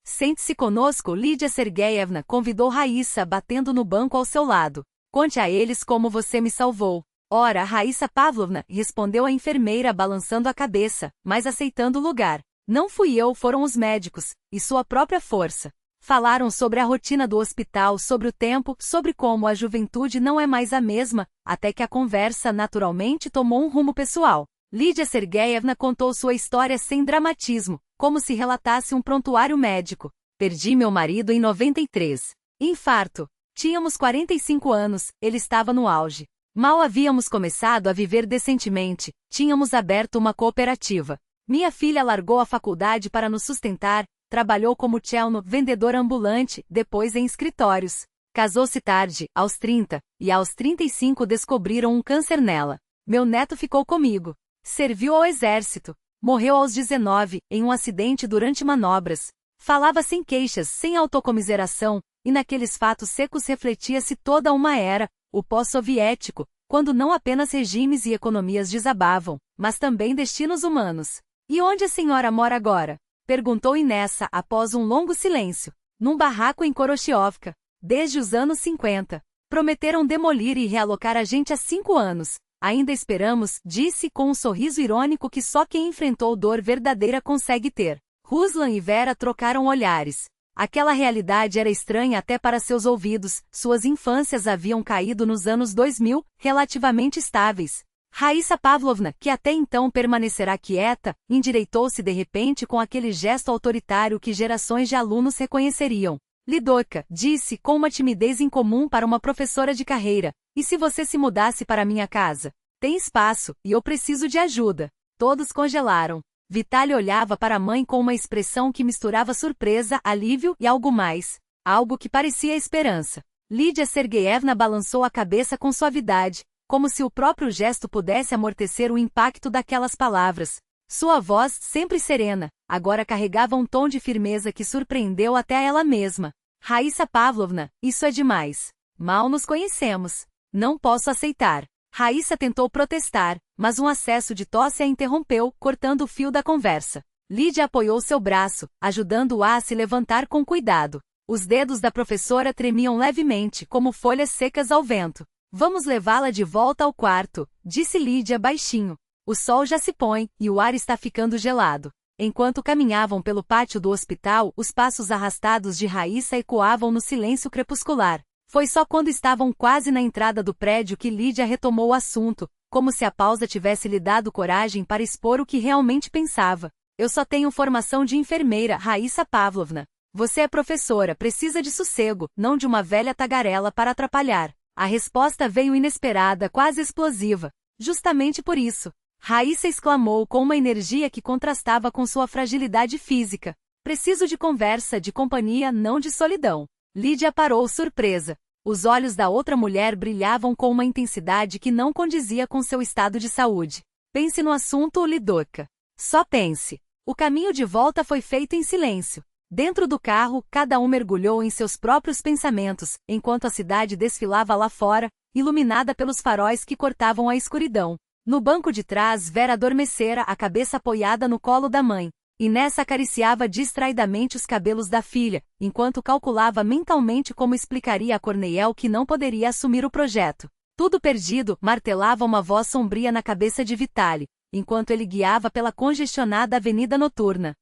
Sente-se conosco, Lídia Sergueyevna convidou Raíssa, batendo no banco ao seu lado. Conte a eles como você me salvou. Ora, Raíssa Pavlovna, respondeu a enfermeira balançando a cabeça, mas aceitando o lugar. Não fui eu, foram os médicos, e sua própria força. Falaram sobre a rotina do hospital, sobre o tempo, sobre como a juventude não é mais a mesma, até que a conversa naturalmente tomou um rumo pessoal. Lídia Sergueyevna contou sua história sem dramatismo, como se relatasse um prontuário médico. Perdi meu marido em 93. Infarto. Tínhamos 45 anos, ele estava no auge. Mal havíamos começado a viver decentemente, tínhamos aberto uma cooperativa. Minha filha largou a faculdade para nos sustentar, trabalhou como chelno, vendedor ambulante, depois em escritórios. Casou-se tarde, aos 30, e aos 35 descobriram um câncer nela. Meu neto ficou comigo. Serviu ao exército. Morreu aos 19, em um acidente durante manobras. Falava sem queixas, sem autocomiseração, e naqueles fatos secos refletia-se toda uma era, o pós-soviético, quando não apenas regimes e economias desabavam, mas também destinos humanos. E onde a senhora mora agora? Perguntou Inessa após um longo silêncio. Num barraco em Koroshiovka. Desde os anos 50. Prometeram demolir e realocar a gente há 5 anos. Ainda esperamos, disse com um sorriso irônico que só quem enfrentou dor verdadeira consegue ter. Ruslan e Vera trocaram olhares. Aquela realidade era estranha até para seus ouvidos, suas infâncias haviam caído nos anos 2000, relativamente estáveis. Raíssa Pavlovna, que até então permanecerá quieta, endireitou-se de repente com aquele gesto autoritário que gerações de alunos reconheceriam. Lidoka, disse com uma timidez incomum para uma professora de carreira, e se você se mudasse para minha casa? Tem espaço, e eu preciso de ajuda. Todos congelaram. Vitali olhava para a mãe com uma expressão que misturava surpresa, alívio e algo mais. Algo que parecia esperança. Lídia Sergueyevna balançou a cabeça com suavidade, como se o próprio gesto pudesse amortecer o impacto daquelas palavras. Sua voz, sempre serena, agora carregava um tom de firmeza que surpreendeu até ela mesma. Raíssa Pavlovna, isso é demais. Mal nos conhecemos. Não posso aceitar. Raíssa tentou protestar, mas um acesso de tosse a interrompeu, cortando o fio da conversa. Lídia apoiou seu braço, ajudando-a a se levantar com cuidado. Os dedos da professora tremiam levemente, como folhas secas ao vento. Vamos levá-la de volta ao quarto, disse Lídia baixinho. O sol já se põe, e o ar está ficando gelado. Enquanto caminhavam pelo pátio do hospital, os passos arrastados de Raíssa ecoavam no silêncio crepuscular. Foi só quando estavam quase na entrada do prédio que Lídia retomou o assunto, como se a pausa tivesse lhe dado coragem para expor o que realmente pensava. Eu só tenho formação de enfermeira, Raíssa Pavlovna. Você é professora, precisa de sossego, não de uma velha tagarela para atrapalhar. A resposta veio inesperada, quase explosiva. Justamente por isso. Raíssa exclamou com uma energia que contrastava com sua fragilidade física. Preciso de conversa, de companhia, não de solidão. Lídia parou surpresa. Os olhos da outra mulher brilhavam com uma intensidade que não condizia com seu estado de saúde. Pense no assunto, Lidoka. Só pense. O caminho de volta foi feito em silêncio. Dentro do carro, cada um mergulhou em seus próprios pensamentos, enquanto a cidade desfilava lá fora, iluminada pelos faróis que cortavam a escuridão. No banco de trás, Vera adormecera, a cabeça apoiada no colo da mãe. Inessa acariciava distraidamente os cabelos da filha, enquanto calculava mentalmente como explicaria a Corneiel que não poderia assumir o projeto. Tudo perdido, martelava uma voz sombria na cabeça de Vitali, enquanto ele guiava pela congestionada avenida noturna.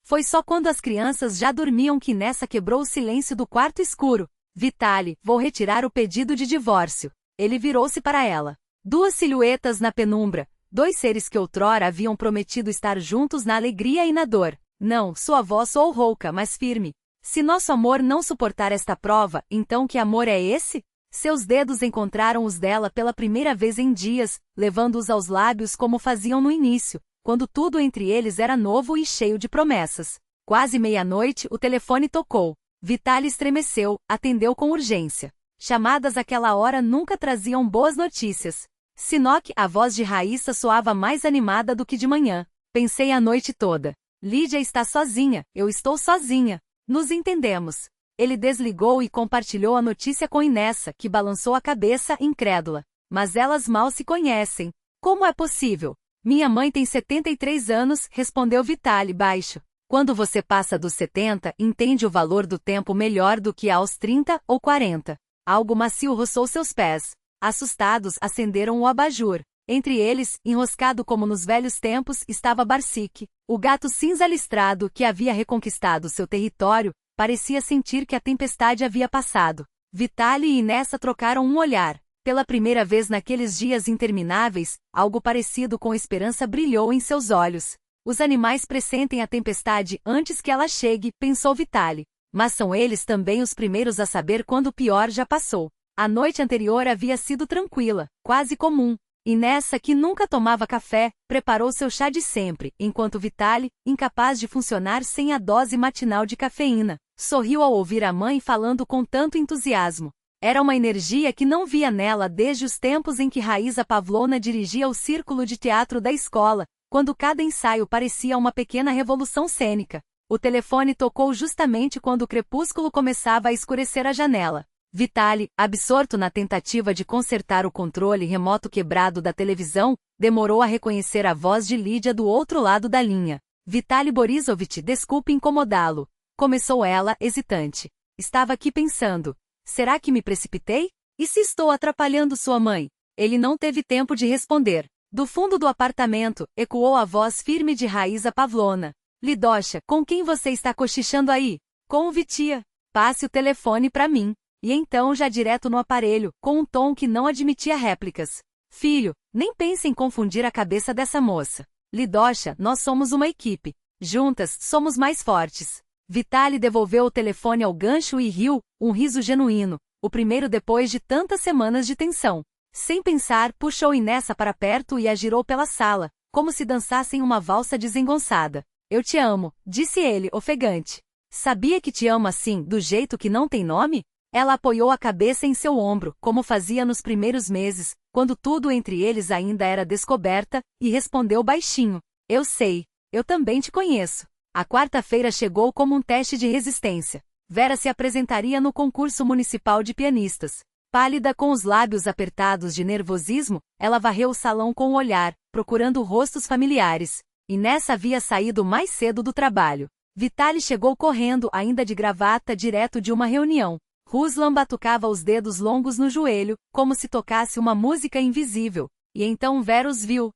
Foi só quando as crianças já dormiam que Inessa quebrou o silêncio do quarto escuro. Vitali, vou retirar o pedido de divórcio. Ele virou-se para ela. Duas silhuetas na penumbra, dois seres que outrora haviam prometido estar juntos na alegria e na dor. Não, sua voz soou rouca, mas firme. Se nosso amor não suportar esta prova, então que amor é esse? Seus dedos encontraram os dela pela primeira vez em dias, levando-os aos lábios como faziam no início, quando tudo entre eles era novo e cheio de promessas. Quase meia-noite, o telefone tocou. Vitali estremeceu, atendeu com urgência. Chamadas àquela hora nunca traziam boas notícias. Sinoc, a voz de Raíssa soava mais animada do que de manhã. Pensei a noite toda. Lídia está sozinha, eu estou sozinha. Nos entendemos. Ele desligou e compartilhou a notícia com Inessa, que balançou a cabeça, incrédula. Mas elas mal se conhecem. Como é possível? Minha mãe tem 73 anos, respondeu Vitali baixo. Quando você passa dos 70, entende o valor do tempo melhor do que aos 30 ou 40. Algo macio roçou seus pés. Assustados, acenderam o abajur. Entre eles, enroscado como nos velhos tempos, estava Barsic. O gato cinza listrado, que havia reconquistado seu território, parecia sentir que a tempestade havia passado. Vitali e Inessa trocaram um olhar. Pela primeira vez naqueles dias intermináveis, algo parecido com esperança brilhou em seus olhos. Os animais pressentem a tempestade antes que ela chegue, pensou Vitali. Mas são eles também os primeiros a saber quando o pior já passou. A noite anterior havia sido tranquila, quase comum. Inessa, que nunca tomava café, preparou seu chá de sempre, enquanto Vitali, incapaz de funcionar sem a dose matinal de cafeína, sorriu ao ouvir a mãe falando com tanto entusiasmo. Era uma energia que não via nela desde os tempos em que Raíssa Pavlovna dirigia o círculo de teatro da escola, quando cada ensaio parecia uma pequena revolução cênica. O telefone tocou justamente quando o crepúsculo começava a escurecer a janela. Vitali, absorto na tentativa de consertar o controle remoto quebrado da televisão, demorou a reconhecer a voz de Lídia do outro lado da linha. Vitali Borisovich, desculpe incomodá-lo. Começou ela, hesitante. Estava aqui pensando. Será que me precipitei? E se estou atrapalhando sua mãe? Ele não teve tempo de responder. Do fundo do apartamento, ecoou a voz firme de Raíssa Pavlovna. Lidosha, com quem você está cochichando aí? Com o Vitia. Passe o telefone para mim. E então já direto no aparelho, com um tom que não admitia réplicas. Filho, nem pense em confundir a cabeça dessa moça. Lidosha, nós somos uma equipe. Juntas, somos mais fortes. Vitali devolveu o telefone ao gancho e riu, um riso genuíno, o primeiro depois de tantas semanas de tensão. Sem pensar, puxou Inessa para perto e a girou pela sala, como se dançassem uma valsa desengonçada. Eu te amo, disse ele, ofegante. Sabia que te amo assim, do jeito que não tem nome? Ela apoiou a cabeça em seu ombro, como fazia nos primeiros meses, quando tudo entre eles ainda era descoberta, e respondeu baixinho. Eu sei. Eu também te conheço. A quarta-feira chegou como um teste de resistência. Vera se apresentaria no concurso municipal de pianistas. Pálida com os lábios apertados de nervosismo, ela varreu o salão com o olhar, procurando rostos familiares. Inessa havia saído mais cedo do trabalho. Vitali chegou correndo, ainda de gravata, direto de uma reunião. Ruslan batucava os dedos longos no joelho, como se tocasse uma música invisível, e então Vera os viu.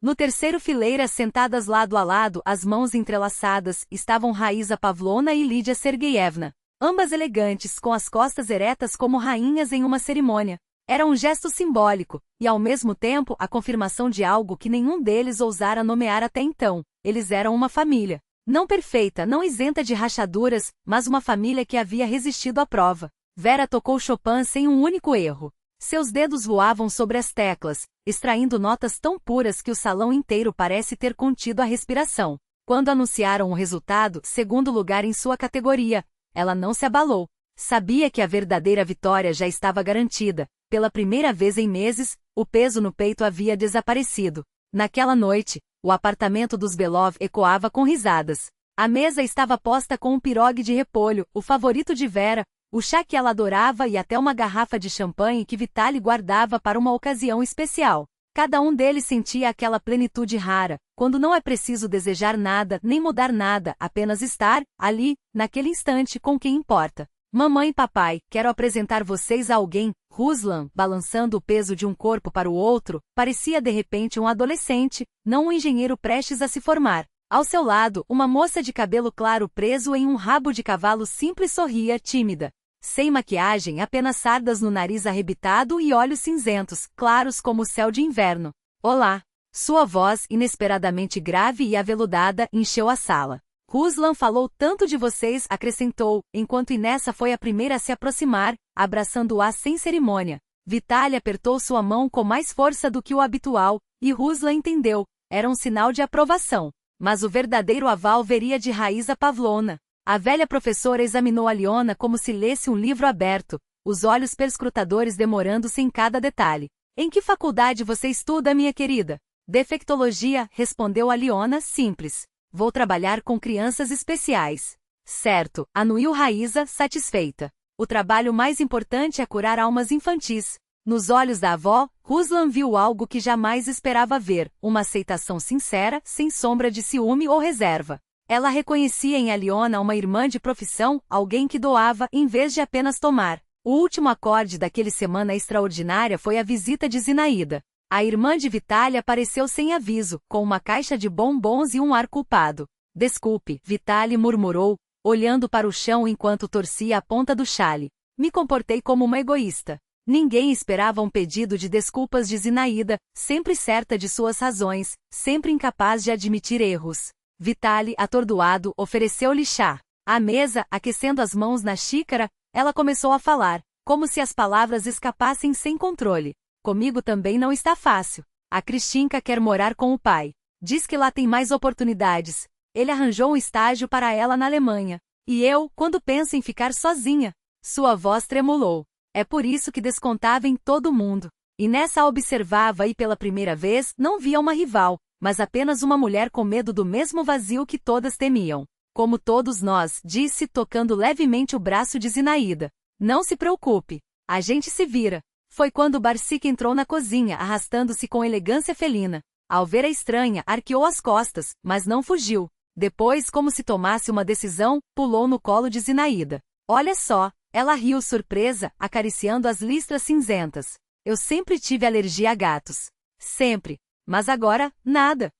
No terceiro fileira, sentadas lado a lado, as mãos entrelaçadas, estavam Raíssa Pavlovna e Lídia Sergeyevna, ambas elegantes, com as costas eretas como rainhas em uma cerimônia. Era um gesto simbólico, e ao mesmo tempo a confirmação de algo que nenhum deles ousara nomear até então. Eles eram uma família. Não perfeita, não isenta de rachaduras, mas uma família que havia resistido à prova. Vera tocou Chopin sem um único erro. Seus dedos voavam sobre as teclas, extraindo notas tão puras que o salão inteiro parece ter contido a respiração. Quando anunciaram o resultado, segundo lugar em sua categoria, ela não se abalou. Sabia que a verdadeira vitória já estava garantida. Pela primeira vez em meses, o peso no peito havia desaparecido. Naquela noite, o apartamento dos Belov ecoava com risadas. A mesa estava posta com um pirogue de repolho, o favorito de Vera, o chá que ela adorava e até uma garrafa de champanhe que Vitali guardava para uma ocasião especial. Cada um deles sentia aquela plenitude rara, quando não é preciso desejar nada nem mudar nada, apenas estar, ali, naquele instante com quem importa. Mamãe e papai, quero apresentar vocês a alguém. Ruslan, balançando o peso de um corpo para o outro, parecia de repente um adolescente, não um engenheiro prestes a se formar. Ao seu lado, uma moça de cabelo claro preso em um rabo de cavalo simples sorria, tímida. Sem maquiagem, apenas sardas no nariz arrebitado e olhos cinzentos, claros como o céu de inverno. Olá! Sua voz, inesperadamente grave e aveludada, encheu a sala. Ruslan falou tanto de vocês, acrescentou, enquanto Inessa foi a primeira a se aproximar, abraçando-a sem cerimônia. Vitaly apertou sua mão com mais força do que o habitual, e Ruslan entendeu. Era um sinal de aprovação. Mas o verdadeiro aval viria de Raíza Pavlovna. A velha professora examinou Aliona como se lesse um livro aberto, os olhos perscrutadores demorando-se em cada detalhe. Em que faculdade você estuda, minha querida? Defectologia, respondeu Aliona, simples. Vou trabalhar com crianças especiais. Certo, anuiu Raíza, satisfeita. O trabalho mais importante é curar almas infantis. Nos olhos da avó, Ruslan viu algo que jamais esperava ver, uma aceitação sincera, sem sombra de ciúme ou reserva. Ela reconhecia em Aliona uma irmã de profissão, alguém que doava em vez de apenas tomar. O último acorde daquele semana extraordinária foi a visita de Zinaída. A irmã de Vitaly apareceu sem aviso, com uma caixa de bombons e um ar culpado. Desculpe, Vitaly murmurou, olhando para o chão enquanto torcia a ponta do chale. Me comportei como uma egoísta. Ninguém esperava um pedido de desculpas de Zinaída, sempre certa de suas razões, sempre incapaz de admitir erros. Vitaly, atordoado, ofereceu-lhe chá. À mesa, aquecendo as mãos na xícara, ela começou a falar, como se as palavras escapassem sem controle. Comigo também não está fácil. A Kristinka quer morar com o pai. Diz que lá tem mais oportunidades. Ele arranjou um estágio para ela na Alemanha. E eu, quando penso em ficar sozinha? Sua voz tremulou. É por isso que descontava em todo mundo. E nessa observava e pela primeira vez não via uma rival, mas apenas uma mulher com medo do mesmo vazio que todas temiam. Como todos nós, disse tocando levemente o braço de Zinaída. Não se preocupe. A gente se vira. Foi quando Barsik entrou na cozinha arrastando-se com elegância felina. Ao ver a estranha, arqueou as costas, mas não fugiu. Depois, como se tomasse uma decisão, pulou no colo de Zinaída. Olha só, ela riu surpresa, acariciando as listras cinzentas. Eu sempre tive alergia a gatos. Sempre. Mas agora, nada.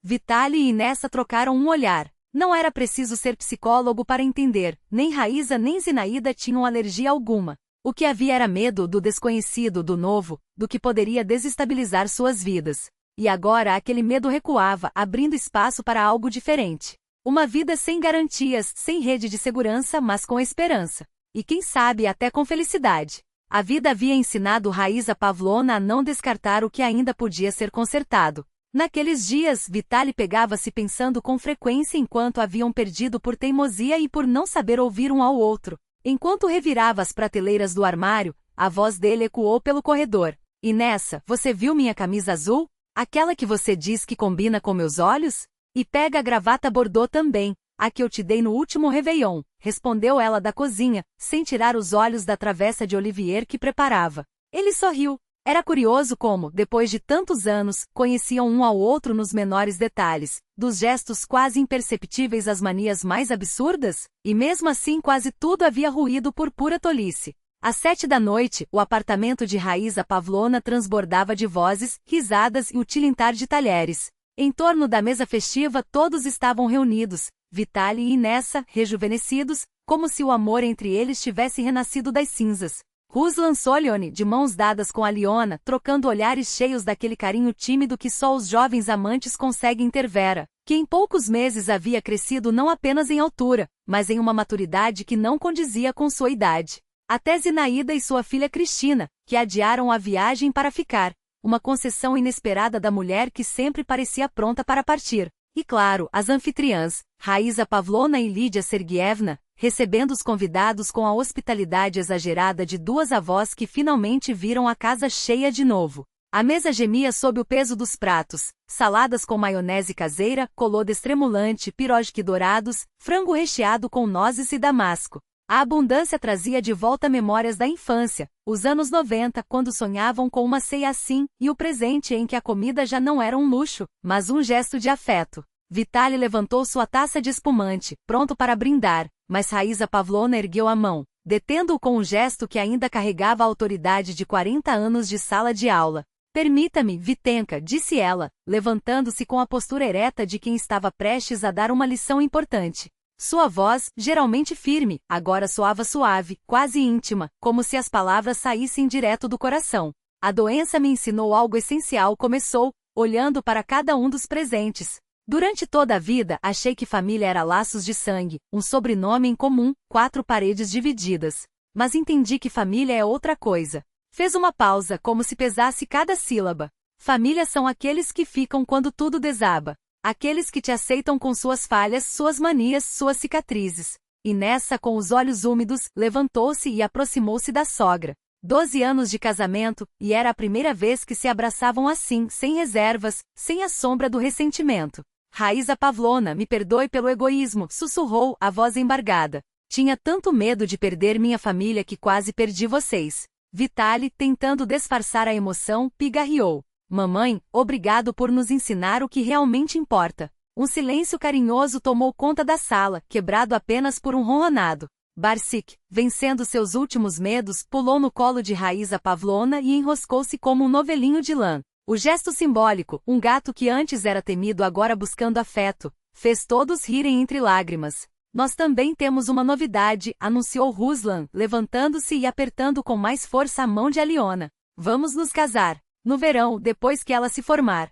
Vitaly e Inessa trocaram um olhar. Não era preciso ser psicólogo para entender, nem Raíza nem Zinaída tinham alergia alguma. O que havia era medo do desconhecido, do novo, do que poderia desestabilizar suas vidas. E agora aquele medo recuava, abrindo espaço para algo diferente. Uma vida sem garantias, sem rede de segurança, mas com esperança. E quem sabe até com felicidade. A vida havia ensinado Raíza Pavlovna a não descartar o que ainda podia ser consertado. Naqueles dias, Vitaly pegava-se pensando com frequência enquanto haviam perdido por teimosia e por não saber ouvir um ao outro. Enquanto revirava as prateleiras do armário, a voz dele ecoou pelo corredor. Inessa, você viu minha camisa azul? Aquela que você diz que combina com meus olhos? E pega a gravata bordô também, a que eu te dei no último Réveillon, respondeu ela da cozinha, sem tirar os olhos da travessa de Olivier que preparava. Ele sorriu. Era curioso como, depois de tantos anos, conheciam um ao outro nos menores detalhes, dos gestos quase imperceptíveis às manias mais absurdas, e mesmo assim quase tudo havia ruído por pura tolice. Às 7 da noite, o apartamento de Raíza Pavlovna transbordava de vozes, risadas e o tilintar de talheres. Em torno da mesa festiva todos estavam reunidos, Vitaly e Inessa, rejuvenescidos, como se o amor entre eles tivesse renascido das cinzas. Ruslan Solyoni, de mãos dadas com Aliona, trocando olhares cheios daquele carinho tímido que só os jovens amantes conseguem ter Vera, que em poucos meses havia crescido não apenas em altura, mas em uma maturidade que não condizia com sua idade. Até Zinaída e sua filha Cristina, que adiaram a viagem para ficar, uma concessão inesperada da mulher que sempre parecia pronta para partir. E claro, as anfitriãs, Raíza Pavlovna e Lídia Sergievna, recebendo os convidados com a hospitalidade exagerada de duas avós que finalmente viram a casa cheia de novo. A mesa gemia sob o peso dos pratos, saladas com maionese caseira, colôdes tremulante, pirojki dourados, frango recheado com nozes e damasco. A abundância trazia de volta memórias da infância, os anos 90, quando sonhavam com uma ceia assim, e o presente em que a comida já não era um luxo, mas um gesto de afeto. Vitaly levantou sua taça de espumante, pronto para brindar, mas Raíza Pavlovna ergueu a mão, detendo-o com um gesto que ainda carregava a autoridade de 40 anos de sala de aula. Permita-me, Vitenka, disse ela, levantando-se com a postura ereta de quem estava prestes a dar uma lição importante. Sua voz, geralmente firme, agora soava suave, quase íntima, como se as palavras saíssem direto do coração. A doença me ensinou algo essencial, começou, olhando para cada um dos presentes. Durante toda a vida, achei que família era laços de sangue, um sobrenome em comum, 4 paredes divididas. Mas entendi que família é outra coisa. Fez uma pausa, como se pesasse cada sílaba. Família são aqueles que ficam quando tudo desaba. Aqueles que te aceitam com suas falhas, suas manias, suas cicatrizes. E nessa, com os olhos úmidos, levantou-se e aproximou-se da sogra. 12 anos de casamento, e era a primeira vez que se abraçavam assim, sem reservas, sem a sombra do ressentimento. Raíza Pavlovna, me perdoe pelo egoísmo, sussurrou, a voz embargada. Tinha tanto medo de perder minha família que quase perdi vocês. Vitali, tentando disfarçar a emoção, pigarreou. Mamãe, obrigado por nos ensinar o que realmente importa. Um silêncio carinhoso tomou conta da sala, quebrado apenas por um ronronado. Barsik, vencendo seus últimos medos, pulou no colo de Raíza Pavlovna e enroscou-se como um novelinho de lã. O gesto simbólico, um gato que antes era temido agora buscando afeto, fez todos rirem entre lágrimas. Nós também temos uma novidade, anunciou Ruslan, levantando-se e apertando com mais força a mão de Aliona. Vamos nos casar. No verão, depois que ela se formar.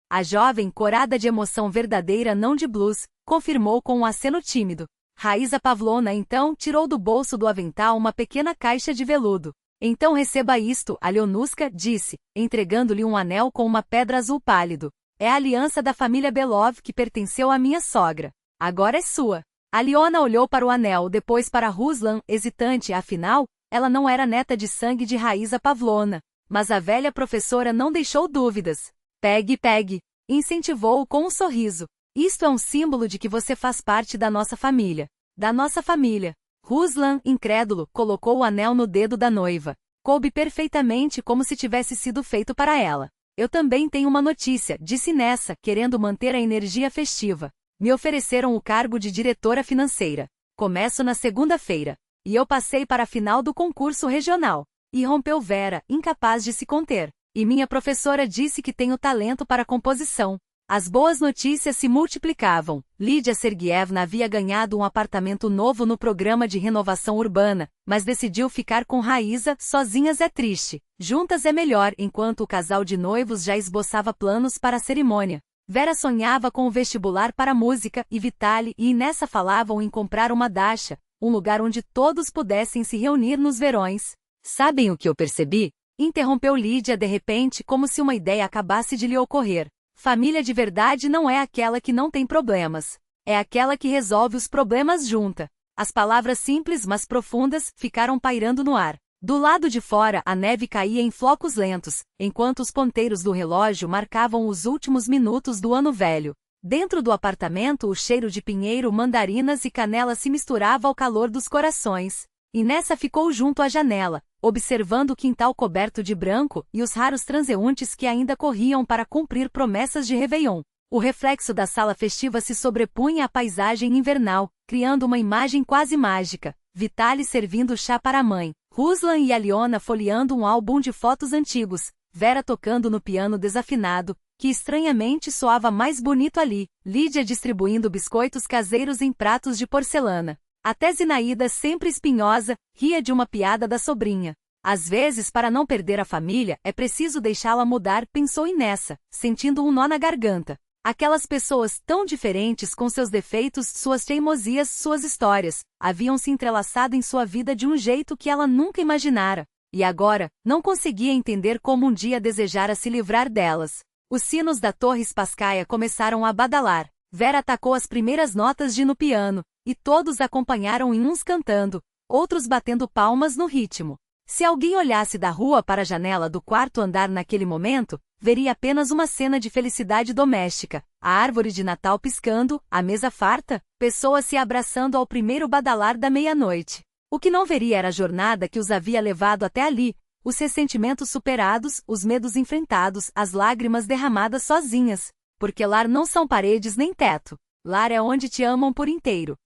A jovem, corada de emoção verdadeira não de blues, confirmou com um aceno tímido. Raíza Pavlovna então tirou do bolso do avental uma pequena caixa de veludo. Então receba isto, Alionuska disse, entregando-lhe um anel com uma pedra azul pálido. É a aliança da família Belov que pertenceu à minha sogra. Agora é sua. Aliona olhou para o anel, depois para Ruslan, hesitante, afinal, ela não era neta de sangue de Raíza Pavlovna. Mas a velha professora não deixou dúvidas. Pegue, incentivou-o com um sorriso. Isto é um símbolo de que você faz parte da nossa família. Da nossa família. Ruslan, incrédulo, colocou o anel no dedo da noiva. Coube perfeitamente como se tivesse sido feito para ela. Eu também tenho uma notícia, disse Nessa, querendo manter a energia festiva. Me ofereceram o cargo de diretora financeira. Começo na segunda-feira. E eu passei para a final do concurso regional. E rompeu Vera, incapaz de se conter. E minha professora disse que tenho talento para composição. As boas notícias se multiplicavam. Lídia Sergievna havia ganhado um apartamento novo no programa de renovação urbana, mas decidiu ficar com Raíza, sozinhas é triste. Juntas é melhor, enquanto o casal de noivos já esboçava planos para a cerimônia. Vera sonhava com o vestibular para música, e Vitali e Inessa falavam em comprar uma dacha, um lugar onde todos pudessem se reunir nos verões. Sabem o que eu percebi? Interrompeu Lídia de repente, como se uma ideia acabasse de lhe ocorrer. Família de verdade não é aquela que não tem problemas. É aquela que resolve os problemas junta. As palavras simples mas profundas ficaram pairando no ar. Do lado de fora, a neve caía em flocos lentos, enquanto os ponteiros do relógio marcavam os últimos minutos do ano velho. Dentro do apartamento, o cheiro de pinheiro, mandarinas e canela se misturava ao calor dos corações. E Nessa ficou junto à janela, observando o quintal coberto de branco e os raros transeuntes que ainda corriam para cumprir promessas de Réveillon. O reflexo da sala festiva se sobrepunha à paisagem invernal, criando uma imagem quase mágica. Vitali servindo chá para a mãe, Ruslan e Aliona folheando um álbum de fotos antigos, Vera tocando no piano desafinado, que estranhamente soava mais bonito ali, Lídia distribuindo biscoitos caseiros em pratos de porcelana. Até Zinaída, sempre espinhosa, ria de uma piada da sobrinha. Às vezes, para não perder a família, é preciso deixá-la mudar, pensou Inessa, sentindo um nó na garganta. Aquelas pessoas tão diferentes com seus defeitos, suas teimosias, suas histórias, haviam se entrelaçado em sua vida de um jeito que ela nunca imaginara. E agora, não conseguia entender como um dia desejara se livrar delas. Os sinos da Torre Spasskaya começaram a badalar. Vera atacou as primeiras notas de no piano, e todos acompanharam em uns cantando, outros batendo palmas no ritmo. Se alguém olhasse da rua para a janela do quarto andar naquele momento, veria apenas uma cena de felicidade doméstica, a árvore de Natal piscando, a mesa farta, pessoas se abraçando ao primeiro badalar da meia-noite. O que não veria era a jornada que os havia levado até ali, os ressentimentos superados, os medos enfrentados, as lágrimas derramadas sozinhas. Porque lar não são paredes nem teto. Lar é onde te amam por inteiro.